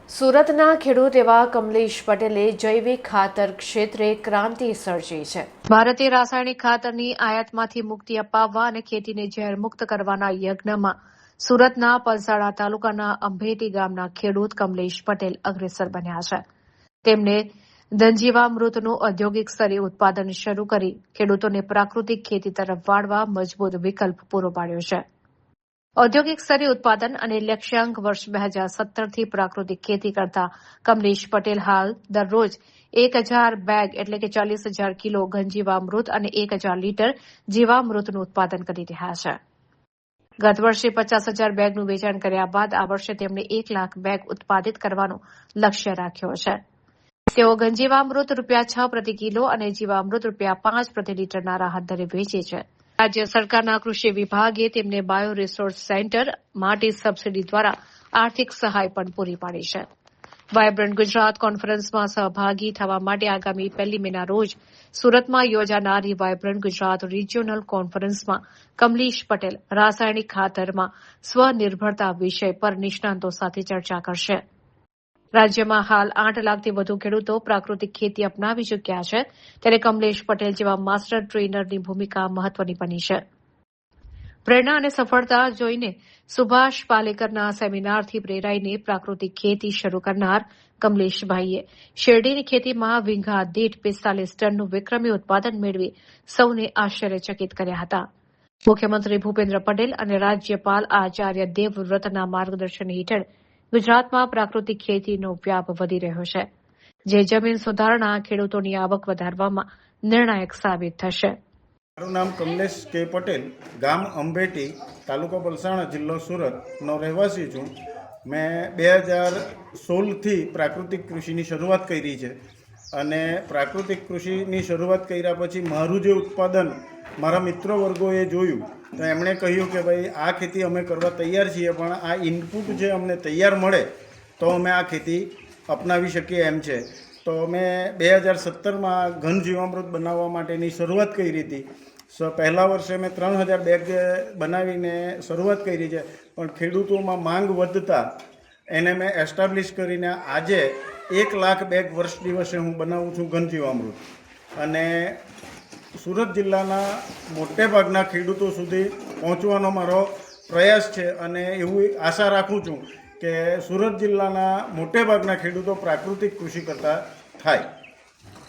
સુરતના ખેડૂત એવા કમલેશ પટેલે જૈવિક ખાતર ક્ષેત્રે ક્રાંતિ સર્જી છે। ભારતીય રાસાયણિક ખાતરની આયાતમાંથી મુક્તિ અપાવવા અને ખેતીને ઝેરમુક્ત કરવાના યજ્ઞમાં સુરતના પલસાણા તાલુકાના અંભેટી ગામના ખેડૂત કમલેશ પટેલ અગ્રેસર બન્યા છે। તેમણે ધનજીવામૃતનું ઔદ્યોગિક સ્તરે ઉત્પાદન શરૂ કરી ખેડૂતોને પ્રાકૃતિક ખેતી તરફ વાળવા મજબૂત વિકલ્પ પૂરો પાડ્યો છે। ઔદ્યોગિક સ્તરે ઉત્પાદન અને લક્ષ્યાંક વર્ષ 2017થી પ્રાકૃતિક ખેતી કરતા કમલેશ પટેલ હાલ દરરોજ 1000 બેગ એટલે કે 40,000 કિલો ઘનજીવામૃત અને 1000 લીટર જીવામૃતનું ઉત્પાદન કરી રહ્યા છે। ગત વર્ષે 50,000 બેગનું વેચાણ કર્યા બાદ આ વર્ષે તેમણે 1 લાખ બેગ ઉત્પાદિત કરવાનો લક્ષ્ય રાખ્યો છે। તેઓ ઘનજીવામૃત ₹6 પ્રતિ કિલો અને જીવામૃત ₹5 પ્રતિ લીટરના રાહત દરે વેચે છે। રાજ્ય સરકારના કૃષિ વિભાગે તેમને બાયો રિસોર્સ સેન્ટર માટે સબસિડી દ્વારા આર્થિક સહાય પણ પૂરી પાડી છે। વાયબ્રન્ટ ગુજરાત કોન્ફરન્સમાં સહભાગી થવા માટે આગામી 1 મેના રોજ સુરતમાં યોજાનારી વાયબ્રન્ટ ગુજરાત રિજિયોનલ કોન્ફરન્સમાં કમલેશ પટેલ રાસાયણિક ખાતરમાં સ્વનિર્ભરતા વિષય પર નિષ્ણાંતો સાથે ચર્ચા કરશે। રાજ્યમાં હાલ 8 લાખથી વધુ ખેડૂતો પ્રાકૃતિક ખેતી અપનાવી ચૂક્યા છે, ત્યારે કમલેશ પટેલ જેવા માસ્ટર ટ્રેનરની ભૂમિકા મહત્વની બની છે। પ્રેરણા અને સફળતા જોઈને સુભાષ પાલેકરના સેમિનારથી પ્રેરાઈને પ્રાકૃતિક ખેતી શરૂ કરનાર કમલેશભાઈએ શેરડીની ખેતીમાં વીંઘા દીઠ 45 ટનનું વિક્રમી ઉત્પાદન મેળવી સૌને આશ્ચર્યચકિત કર્યા હતા। મુખ્યમંત્રી ભૂપેન્દ્ર પટેલ અને રાજ્યપાલ આચાર્ય દેવવ્રતના માર્ગદર્શન હેઠળ ગુજરાતમાં પ્રાકૃતિક ખેતીનો વ્યાપ વધી રહ્યો છે, જે જમીન સુધારણા ખેડૂતોની આવક વધારવામાં નિર્ણાયક સાબિત થશે। મારું નામ કમલેશ કે પટેલ, ગામ અંભેટી, તાલુકો પલસાણા, જિલ્લો સુરતનો રહેવાસી છું। મેં 2016થી પ્રાકૃતિક કૃષિની શરૂઆત કરી છે અને પ્રાકૃતિક કૃષિની શરૂઆત કર્યા પછી મારું જે ઉત્પાદન મારા મિત્રો વર્ગોએ જોયું તો એમણે કહ્યું કે ભાઈ આ ખેતી અમે કરવા તૈયાર છીએ, પણ આ ઇનપુટ જે અમને તૈયાર મળે તો અમે આ ખેતી અપનાવી શકીએ એમ છે। તો મેં 2017માં ઘન જીવામૃત બનાવવા માટેની શરૂઆત કરી હતી। પહેલા વર્ષે મેં 3000 બેગ બનાવીને શરૂઆત કરી છે, પણ ખેડૂતોમાં માંગ વધતા એને મેં એસ્ટાબ્લિશ કરીને આજે 1 લાખ બેગ વર્ષ દિવસે હું બનાવું છું ઘન જીવામૃત, અને સુરત જિલ્લાના મોટે ભાગના ખેડૂતો સુધી પહોંચવાનો મારો પ્રયાસ છે અને એવું આશા રાખું છું કે સુરત જિલ્લાના મોટે ભાગના ખેડૂતો પ્રાકૃતિક કૃષિ કરતા થાય।